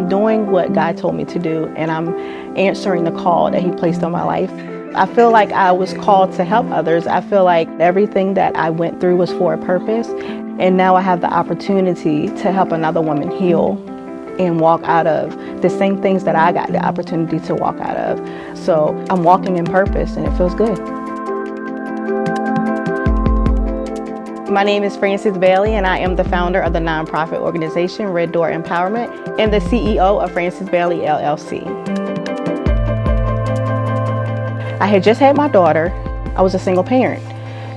I'm doing what God told me to do, and I'm answering the call that He placed on my life. I feel like I was called to help others. I feel like everything that I went through was for a purpose, and now I have the opportunity to help another woman heal and walk out of the same things that I got the opportunity to walk out of. So I'm walking in purpose, and it feels good. My name is Frances Bailey, and I am the founder of the nonprofit organization Red Door Empowerment and the CEO of Frances Bailey, LLC. I had just had my daughter. I was a single parent.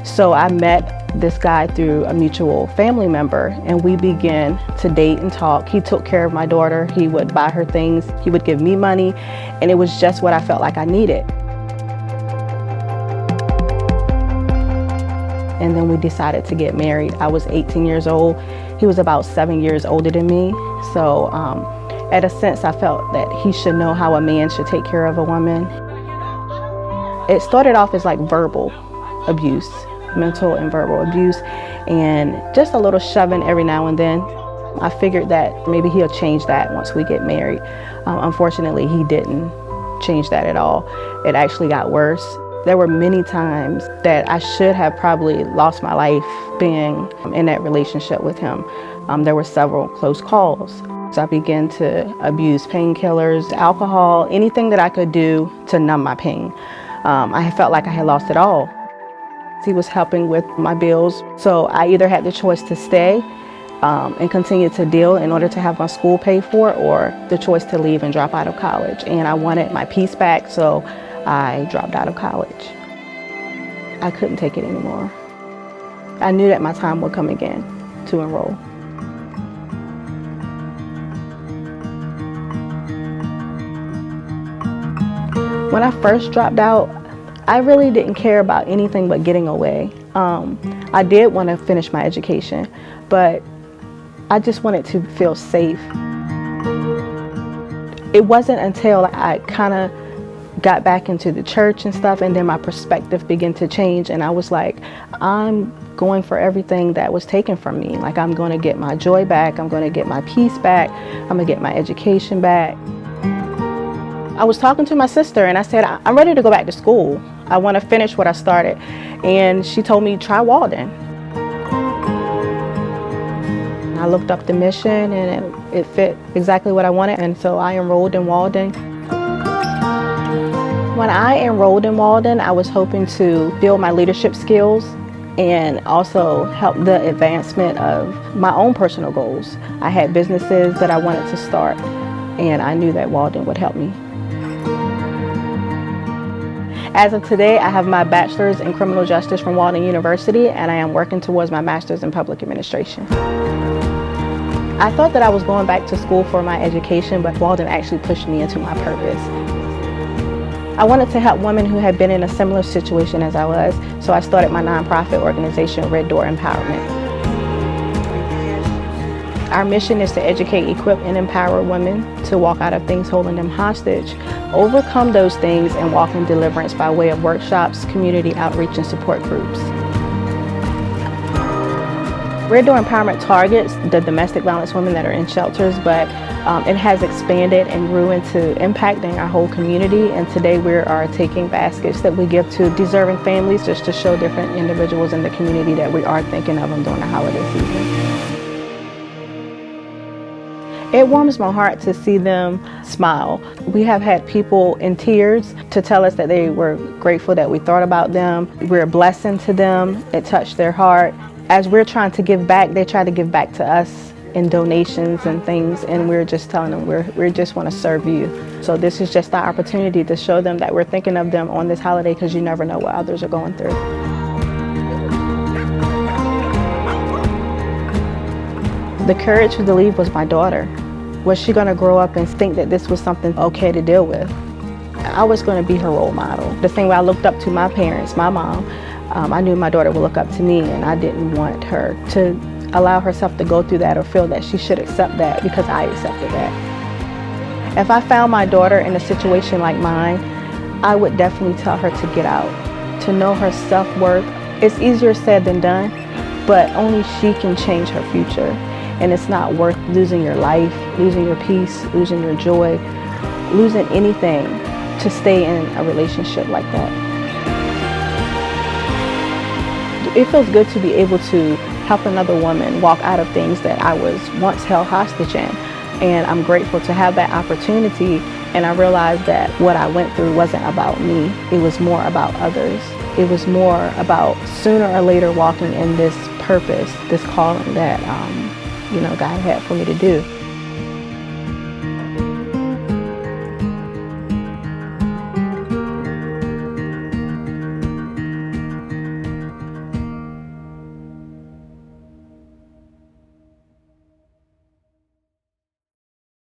So I met this guy through a mutual family member, and we began to date and talk. He took care of my daughter. He would buy her things. He would give me money, and it was just what I felt like I needed. And then we decided to get married. I was 18 years old. He was about 7 years older than me. So at a sense, I felt that he should know how a man should take care of a woman. It started off as like verbal abuse, mental and verbal abuse, and just a little shoving every now and then. I figured that maybe he'll change that once we get married. Unfortunately, he didn't change that at all. It actually got worse. There were many times that I should have probably lost my life being in that relationship with him. There were several close calls. So I began to abuse painkillers, alcohol, anything that I could do to numb my pain. I felt like I had lost it all. He was helping with my bills, so I either had the choice to stay and continue to deal in order to have my school paid for, or the choice to leave and drop out of college. And I wanted my peace back, so I dropped out of college. I couldn't take it anymore. I knew that my time would come again to enroll. When I first dropped out, I really didn't care about anything but getting away. I did want to finish my education, but I just wanted to feel safe. It wasn't until I kind of got back into the church and stuff, and then my perspective began to change, and I was like, I'm going for everything that was taken from me. Like, I'm going to get my joy back, I'm going to get my peace back, I'm going to get my education back. I was talking to my sister, and I said, I'm ready to go back to school. I want to finish what I started. And she told me, try Walden. I looked up the mission, and it fit exactly what I wanted, and so I enrolled in Walden. When I enrolled in Walden, I was hoping to build my leadership skills and also help the advancement of my own personal goals. I had businesses that I wanted to start, and I knew that Walden would help me. As of today, I have my bachelor's in criminal justice from Walden University, and I am working towards my master's in public administration. I thought that I was going back to school for my education, but Walden actually pushed me into my purpose. I wanted to help women who had been in a similar situation as I was, so I started my nonprofit organization, Red Door Empowerment. Our mission is to educate, equip, and empower women to walk out of things holding them hostage, overcome those things, and walk in deliverance by way of workshops, community outreach, and support groups. Red Door Empowerment targets the domestic violence women that are in shelters, but it has expanded and grew into impacting our whole community. And today we are taking baskets that we give to deserving families just to show different individuals in the community that we are thinking of them during the holiday season. It warms my heart to see them smile. We have had people in tears to tell us that they were grateful that we thought about them. We're a blessing to them. It touched their heart. As we're trying to give back, they try to give back to us in donations and things, and we're just telling them we just want to serve you. So this is just the opportunity to show them that we're thinking of them on this holiday, because you never know what others are going through. The courage to leave was my daughter. Was she going to grow up and think that this was something okay to deal with? I was going to be her role model. The same way I looked up to my parents, my mom, I knew my daughter would look up to me, and I didn't want her to allow herself to go through that or feel that she should accept that because I accepted that. If I found my daughter in a situation like mine, I would definitely tell her to get out, to know her self-worth. It's easier said than done, but only she can change her future. And it's not worth losing your life, losing your peace, losing your joy, losing anything to stay in a relationship like that. It feels good to be able to help another woman walk out of things that I was once held hostage in. And I'm grateful to have that opportunity. And I realized that what I went through wasn't about me. It was more about others. It was more about sooner or later walking in this purpose, this calling that God had for me to do.